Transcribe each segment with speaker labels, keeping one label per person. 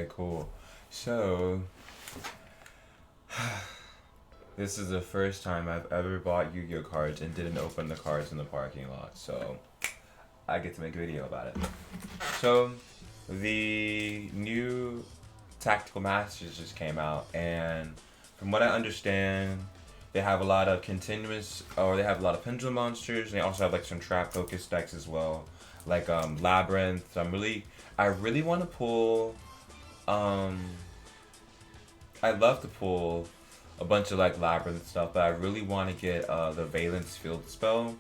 Speaker 1: Okay, cool. So, this is the first time I've ever bought Yu-Gi-Oh cards and didn't open the cards in the parking lot. So, I get to make a video about it. So, the new Tactical Masters just came out, and from what I understand, they have a lot of continuous, or they have a lot of pendulum monsters, and they also have like some trap focused decks as well, like Labyrinth. So I really want to pull, um, I'd love to pull a bunch of like Labyrinth stuff, but I really want to get the Valence Field spell,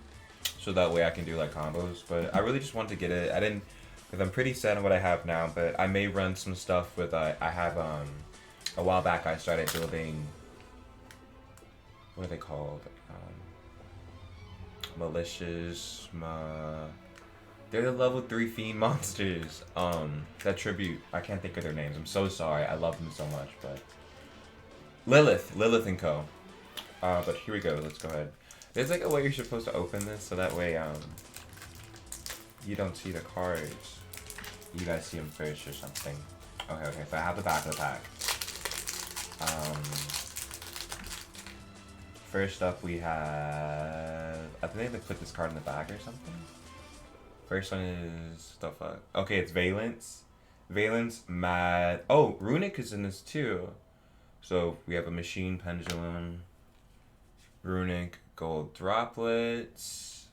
Speaker 1: so that way I can do like combos. But I really just want to get it. I didn't, because I'm pretty set on what I have now, but I may run some stuff with, I have, a while back I started building, what are they called? Malicious, they're the level 3 fiend monsters, that tribute, I can't think of their names, I'm so sorry, I love them so much, but, Lilith and Co. But here we go, let's go ahead. There's like a way you're supposed to open this, so that way, you don't see the cards. You guys see them first or something. Okay, so I have the back of the pack. First up we have, I think they put this card in the back or something. First one is, the fuck? Okay, it's Valence. Valence, Mad. Oh, Runic is in this too. So we have a Machine Pendulum, Runic, Gold Droplets,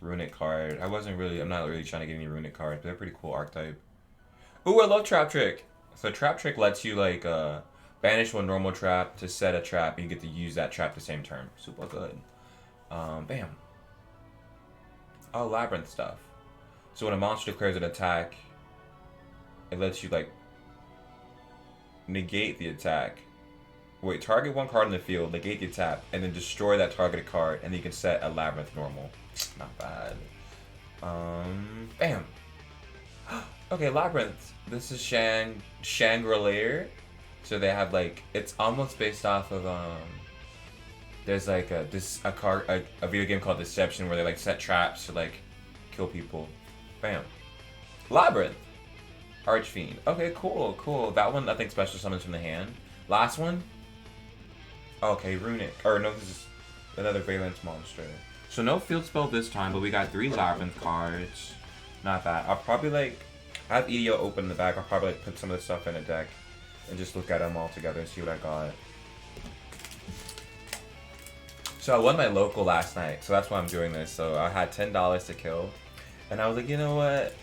Speaker 1: Runic card. I'm not really trying to get any Runic cards, but they're pretty cool archetype. Ooh, I love Trap Trick. So Trap Trick lets you like banish one normal trap to set a trap, and you get to use that trap the same turn. Super good. Bam. Oh, Labyrinth stuff. So when a monster declares an attack, it lets you like negate the attack. Wait, target one card in the field, negate the attack, and then destroy that targeted card, and then you can set a Labyrinth normal. Not bad. Bam. Okay, Labyrinth. This is Shangri-La. So they have like, it's almost based off of there's like a video game called Deception where they like set traps to like kill people. Bam. Labyrinth. Archfiend. Okay, cool. That one I think special summons from the hand. Last one. Okay, Runic. Or no, this is another Valence monster. So no field spell this time, but we got 3 Labyrinth cards. Not bad. I'll probably like, I have EDO open in the back. I'll probably like put some of this stuff in a deck and just look at them all together and see what I got. So I won my local last night, so that's why I'm doing this. So I had $10 to kill, and I was like, you know what?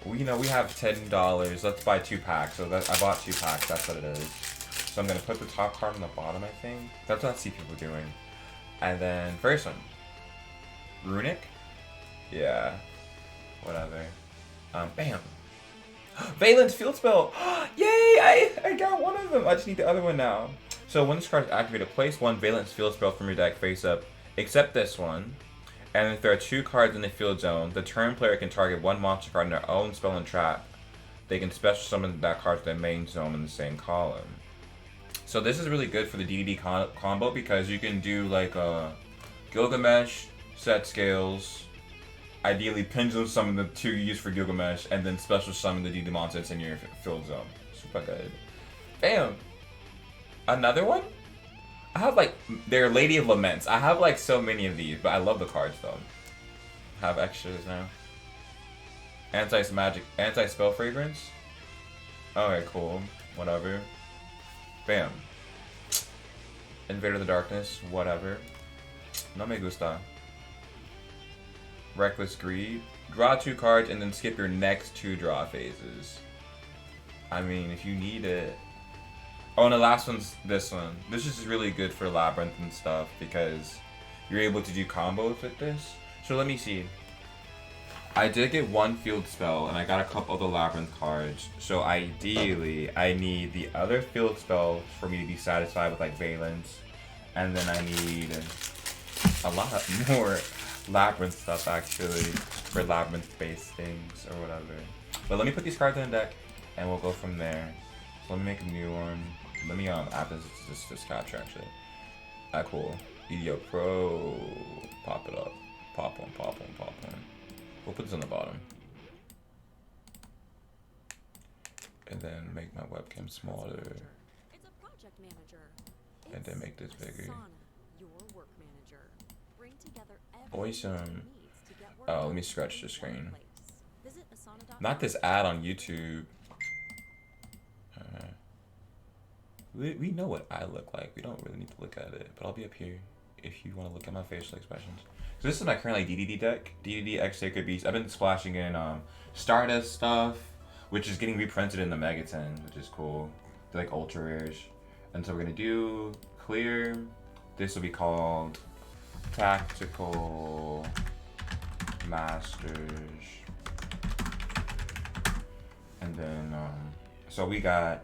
Speaker 1: We have $10. Let's buy 2 packs. So I bought 2 packs. That's what it is. So I'm gonna put the top card on the bottom. I think that's what I see people doing. And then first one, Runic. Yeah, whatever. Bam. Valence Field Spell! Yay! I got one of them! I just need the other one now. So when this card is activated, place 1 Valence Field Spell from your deck face up, except this one. And if there are 2 cards in the field zone, the turn player can target 1 monster card in their own spell and trap. They can special summon that card to their main zone in the same column. So this is really good for the DD combo because you can do like a Gilgamesh, set scales, ideally pendulum summon the 2 you use for Gilgamesh, and then special summon the DD monsters in your field zone. Super good. Bam! Another one? I have like, they're Lady of Laments. I have like so many of these, but I love the cards though. Have extras now. Anti-spell fragrance? Okay, cool. Whatever. Bam. Invader of the Darkness. Whatever. No me gusta. Reckless Greed. Draw 2 cards and then skip your next 2 draw phases. I mean, if you need it. Oh, and the last one's this one. This is really good for Labyrinth and stuff because you're able to do combos with this. So let me see. I did get 1 field spell and I got a couple of the Labyrinth cards. So ideally, I need the other field spell for me to be satisfied with like Valence. And then I need a lot more Labyrinth stuff actually for Labyrinth-based things or whatever. But let me put these cards in the deck and we'll go from there. So let me make a new one. Let me add this capture actually. Cool. EDO Pro. Pop it up. Pop one. We'll put this on the bottom. and then make my webcam smaller,
Speaker 2: It's a project manager.
Speaker 1: and then make this bigger.
Speaker 2: Asana, your work manager. Bring together
Speaker 1: Awesome.
Speaker 2: everything your team needs to get work
Speaker 1: Oh, let
Speaker 2: done
Speaker 1: me
Speaker 2: in
Speaker 1: scratch the
Speaker 2: one
Speaker 1: screen.
Speaker 2: place. Visit asana.com.
Speaker 1: Not this ad on YouTube. We know what I look like. We don't really need to look at it, but I'll be up here if you want to look at my facial expressions. So this is my current like DDD deck, DDD X Sacred Beast. I've been splashing in Stardust stuff, which is getting reprinted in the Megaton, which is cool. They're like ultra rares, and so we're gonna do clear. This will be called Tactical Masters, and then so we got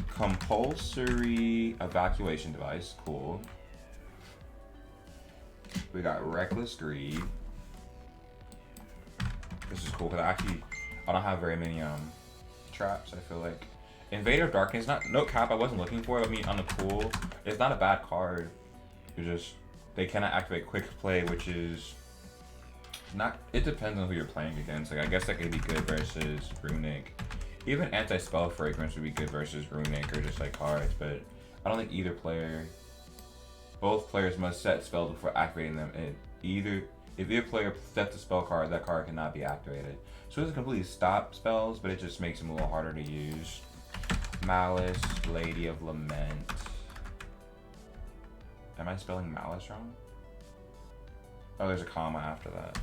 Speaker 1: compulsory evacuation device, cool. We got reckless greed. This is cool because I don't have very many traps. I feel like Invader of Darkness, no cap. I wasn't looking for it. I mean, on the cool, it's not a bad card. It's just they cannot activate quick play, which is not. It depends on who you're playing against. Like I guess that could be good versus Runic. Even anti-spell fragrance would be good versus Runic or just like cards, but I don't think either player. Both players must set spells before activating them. If either player sets a spell card, that card cannot be activated. So it doesn't completely stop spells, but it just makes them a little harder to use. Malice, Lady of Lament. Am I spelling Malice wrong? Oh, there's a comma after that.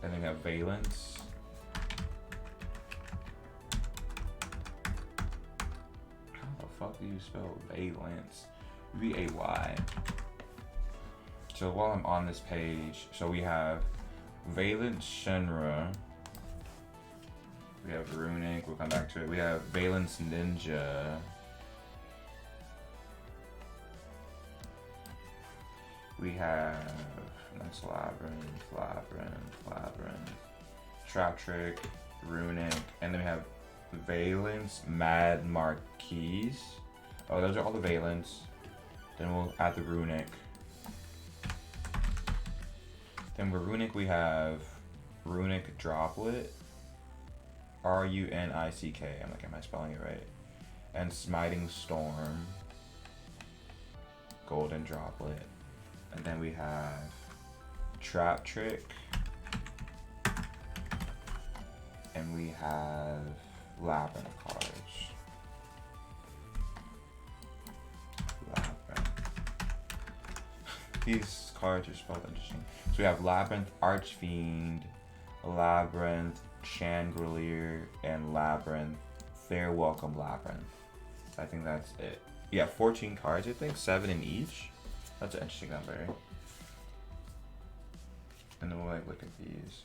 Speaker 1: And then we have Valence. Fuck do you spell Valence? V-A-Y. So while I'm on this page, so we have Valence Shenra. We have Runic, we'll come back to it. We have Valence Ninja. We have that's Labyrinth, Trap Trick, Runic, and then we have Valence Mad Marquise. Oh, those are all the Valence. Then we'll add the Runic. Then with Runic we have Runic Droplet. R-U-N-I-C-K. I'm like, am I spelling it right? And Smiting Storm. Golden Droplet. And then we have Trap Trick. And we have Labyrinth cards. Labyrinth. These cards are spelled interesting. So we have Labyrinth, Archfiend, Labyrinth, Chandelier, and Labyrinth. Fair Welcome Labyrinth. I think that's it. Yeah, 14 cards, I think, 7 in each. That's an interesting number. And then we'll like look at these.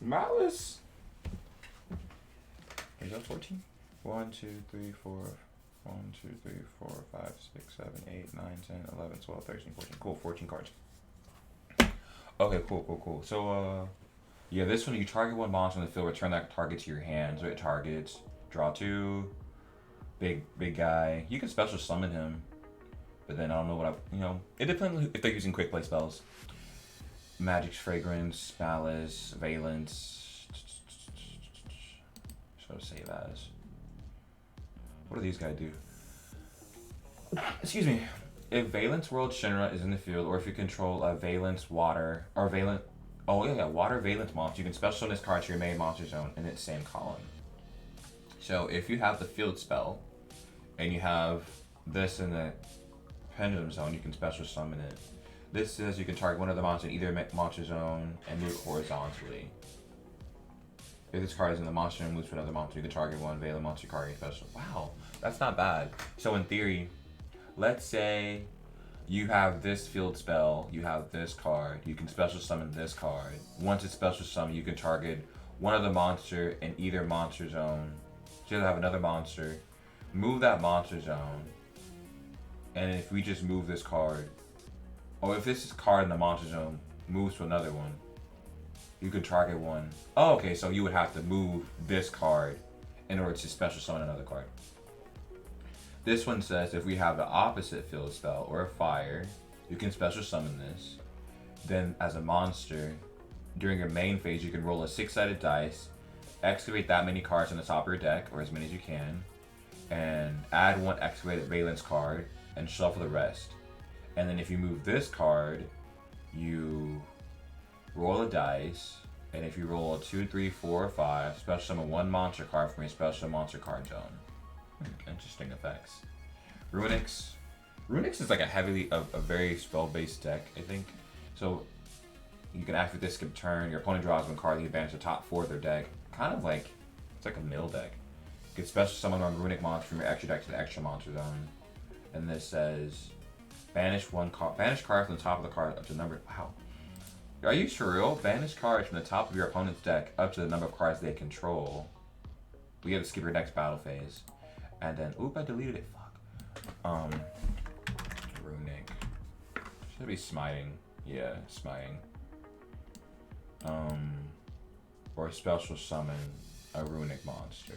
Speaker 1: Malice. Is that 14? 1, 2, 3, 4. 1, 2, 3, 4, 5, 6, 7, 8, 9, 10, 11, 12, 13, 14. Cool, 14 cards. Okay, cool. So, yeah, this one, you target one monster on the field, return that target to your hand. So it targets, draw 2, big guy. You can special summon him, but then I don't know what it depends if they're using quick play spells. Magic's Fragrance, Malice, Valence. So save as. What do these guys do? Excuse me. If Valence World Shinra is in the field, or if you control a Valence Water, or Valence... Oh, yeah, Water Valence monster, you can special summon this card to your main monster zone in its same column. So if you have the field spell, and you have this in the pendulum zone, you can special summon it. This says you can target one of the monsters in either monster zone and move it horizontally. If this card is in the monster and moves to another monster, you can target one Valence monster card and special. Wow, that's not bad. So in theory, let's say you have this field spell, you have this card, you can special summon this card. Once it's special summoned, you can target one of the monster in either monster zone. So you'll have another monster, move that monster zone, and if we just move this card, or if this card in the monster zone moves to another one, you could target one. Oh, okay, so you would have to move this card in order to special summon another card. This one says if we have the opposite field spell or a fire, you can special summon this. Then as a monster, During your main phase, you can roll a 6-sided dice, excavate that many cards on the top of your deck, or as many as you can, and add one excavated valence card, and shuffle the rest. And then if you move this card, you roll a dice, and if you roll a 2, 3, 4, or 5, special summon one monster card from your special monster card zone. Interesting effects. Runix. Runix is like a very spell-based deck, I think. So you can activate this skip turn. Your opponent draws one card. You advance the top 4 of their deck. Kind of like it's like a mill deck. You can special summon one Runic monster from your extra deck to the extra monster zone. And this says banish one card. Banish cards from the top of the card up to the number. Wow. Are you for real? Banish cards from the top of your opponent's deck up to the number of cards they control. We have to skip your next battle phase. And then, oop, I deleted it. Fuck. Runic. Should be smiting. Yeah, smiting. Or special summon a Runic monster.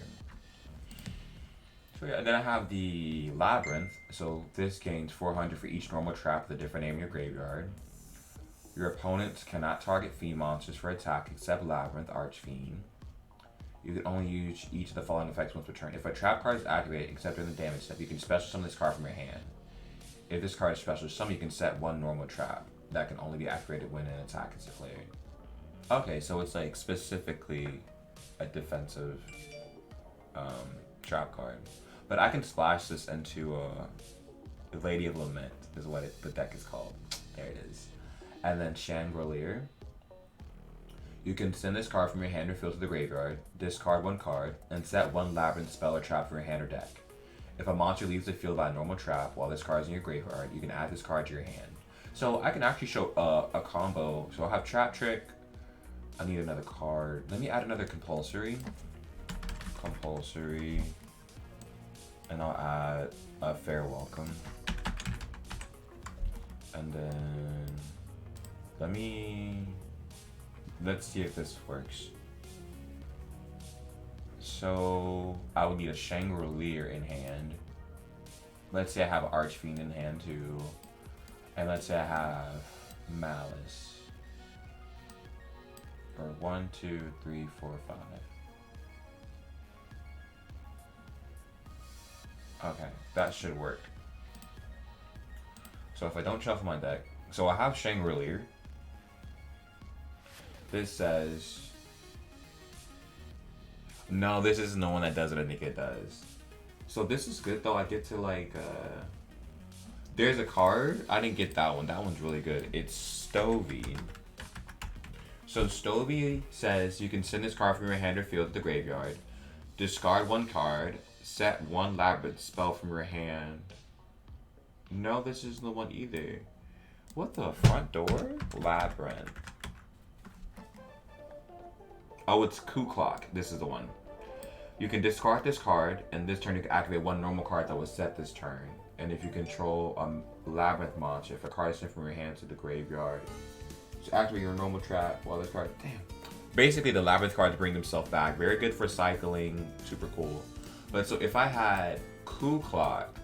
Speaker 1: So yeah, and then I have the Labyrinth. So this gains 400 for each normal trap with a different name in your graveyard. Your opponents cannot target Fiend monsters for attack except Labyrinth, Archfiend. You can only use each of the following effects once per turn. If a trap card is activated, except during the damage step, you can special summon this card from your hand. If this card is special summon, you can set one normal trap. That can only be activated when an attack is declared. Okay, so it's like specifically a defensive trap card. But I can splash this into the Lady of Lament, is what the deck is called. There it is. And then Changrelier. You can send this card from your hand or field to the graveyard, discard one card, and set one Labyrinth spell or trap from your hand or deck. If a monster leaves the field by a normal trap while this card is in your graveyard, you can add this card to your hand. So I can actually show a combo. So I'll have Trap Trick. I need another card. Let me add another Compulsory. Compulsory. And I'll add a Fair Welcome. And then let's see if this works. So I would need a Changrelier in hand. Let's say I have Archfiend in hand too. And let's say I have Malice. Or 1, 2, 3, 4, 5. Okay, that should work. So if I don't shuffle my deck, so I have Changrelier. This says, no, this isn't the one that does what I think it does. So this is good though. I get to like, there's a card. I didn't get that one. That one's really good. It's Stovey. So Stovey says you can send this card from your hand or field to the graveyard, discard one card, set one Labyrinth spell from your hand. No, this isn't the one either. What the front door? Labyrinth. Oh, it's Coup Clock. This is the one. You can discard this card, and this turn you can activate one normal card that was set this turn. And if you control a Labyrinth monster, if a card is sent from your hand to the graveyard, just activate your normal trap while this card. Damn. Basically, the Labyrinth cards bring themselves back. Very good for cycling. Super cool. But so if I had Coup Clock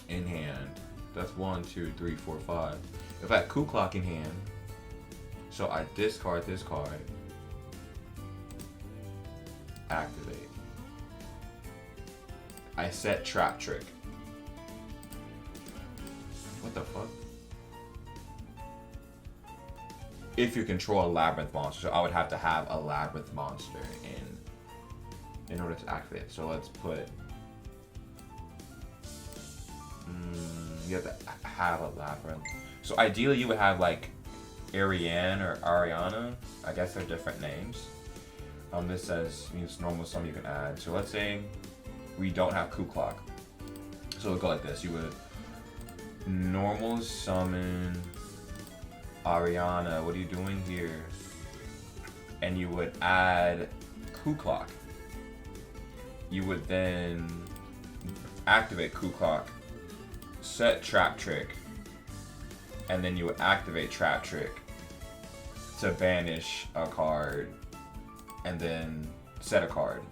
Speaker 1: in hand, that's 1, 2, 3, 4, 5. If I had Coup Clock in hand, so I discard this card, activate. I set Trap Trick. What the fuck? If you control a Labyrinth monster, so I would have to have a Labyrinth monster in order to activate it. So let's put. You have to have a Labyrinth. So ideally, you would have like Ariane or Ariana. I guess they're different names. This says means normal summon you can add. So let's say we don't have Coup Clock. So it would go like this. You would normal summon Ariana. What are you doing here? And you would add Coup Clock. You would then activate Coup Clock, set Trap Trick, and then you would activate Trap Trick to banish a card and then set a card.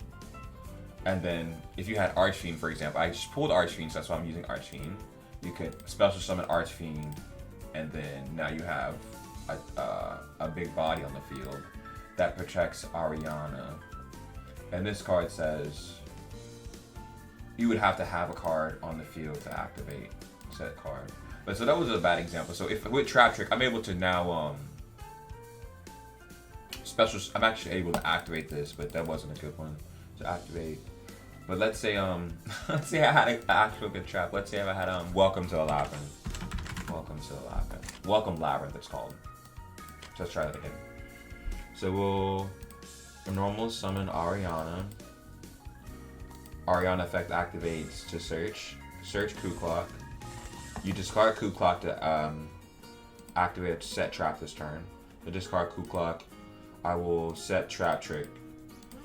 Speaker 1: And then if you had Archfiend, for example, I just pulled Archfiend, so that's why I'm using Archfiend. You could special summon Archfiend, and then now you have a big body on the field that protects Ariana. And this card says you would have to have a card on the field to activate said card. But so that was a bad example. So if with Trap Trick, I'm able to now I'm actually able to activate this, but that wasn't a good one to activate. But let's say let's say I had an actual good trap. Let's say I had Welcome to the Labyrinth. Welcome to the Labyrinth. Welcome Labyrinth it's called. Let's try that again. So we'll normal summon Ariana. Ariana effect activates to search. Search Ku Clock. You discard Ku Clock to activate a set trap this turn. To discard Ku Clock, I will set Trap Trick,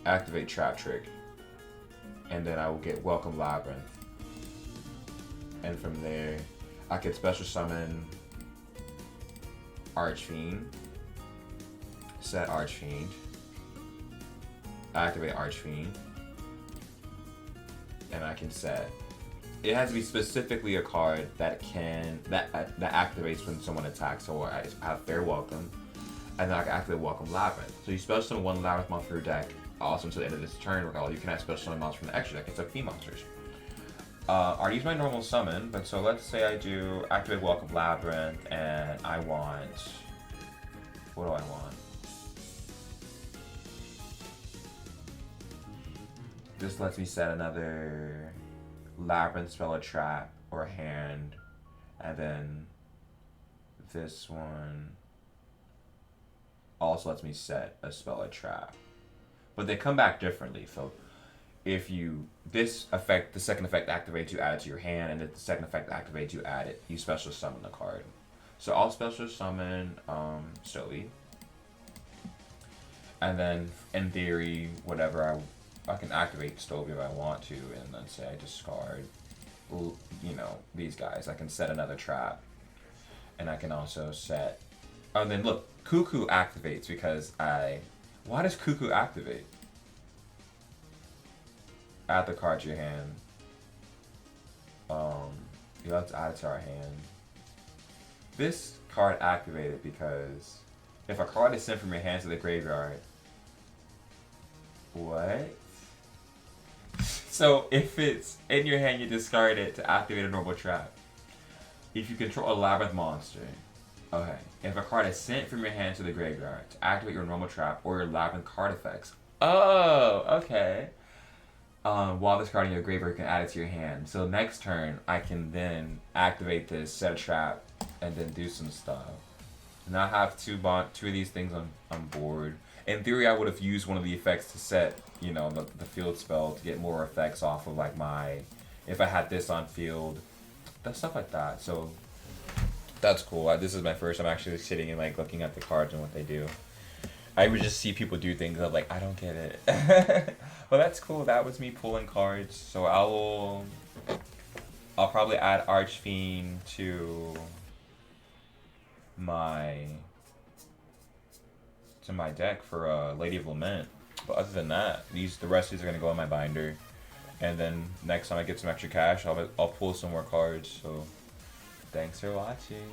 Speaker 1: activate Trap Trick, and then I will get Welcome Labyrinth. And from there, I could special summon Archfiend, set Archfiend, activate Archfiend, and I can set. It has to be specifically a card that activates when someone attacks. So I have Fair Welcome, and then I can activate Welcome Labyrinth. So you special summon one Labyrinth monster from your deck. Also, until the end of this turn, you can add special summon monsters from the extra deck instead of Fiend monsters. I use my normal summon, but so let's say I do activate Welcome Labyrinth, and I want. What do I want? This lets me set another Labyrinth spell, a trap, or a hand, and then this one also lets me set a spell, a trap. But they come back differently. So if the second effect activates, you add it to your hand, and if the second effect activates, you add it, you special summon the card. So I'll special summon Stovey. And then in theory, whatever I can activate Stovey if I want to, and then say I discard, these guys. I can set another trap, and I can also set. Oh, and then look, Cuckoo activates because Why does Cuckoo activate? Add the card to your hand. You have to add it to our hand. This card activated because if a card is sent from your hand to the graveyard. What? So if it's in your hand, you discard it to activate a normal trap. If you control a Labyrinth monster. Okay. If a card is sent from your hand to the graveyard to activate your normal trap or your Labyrinth card effects. Oh, okay. While this card in your graveyard, you can add it to your hand. So next turn, I can then activate this, set a trap, and then do some stuff. And I have two of these things on board. In theory, I would have used one of the effects to set, the field spell to get more effects off of if I had this on field, stuff like that. So that's cool. This is my first. I'm actually sitting and like looking at the cards and what they do. I would just see people do things of like I don't get it. Well, that's cool. That was me pulling cards. So I'll probably add Archfiend to my deck for Lady of Lament. But other than that, the rest of these are gonna go in my binder. And then next time I get some extra cash, I'll pull some more cards. So thanks for watching.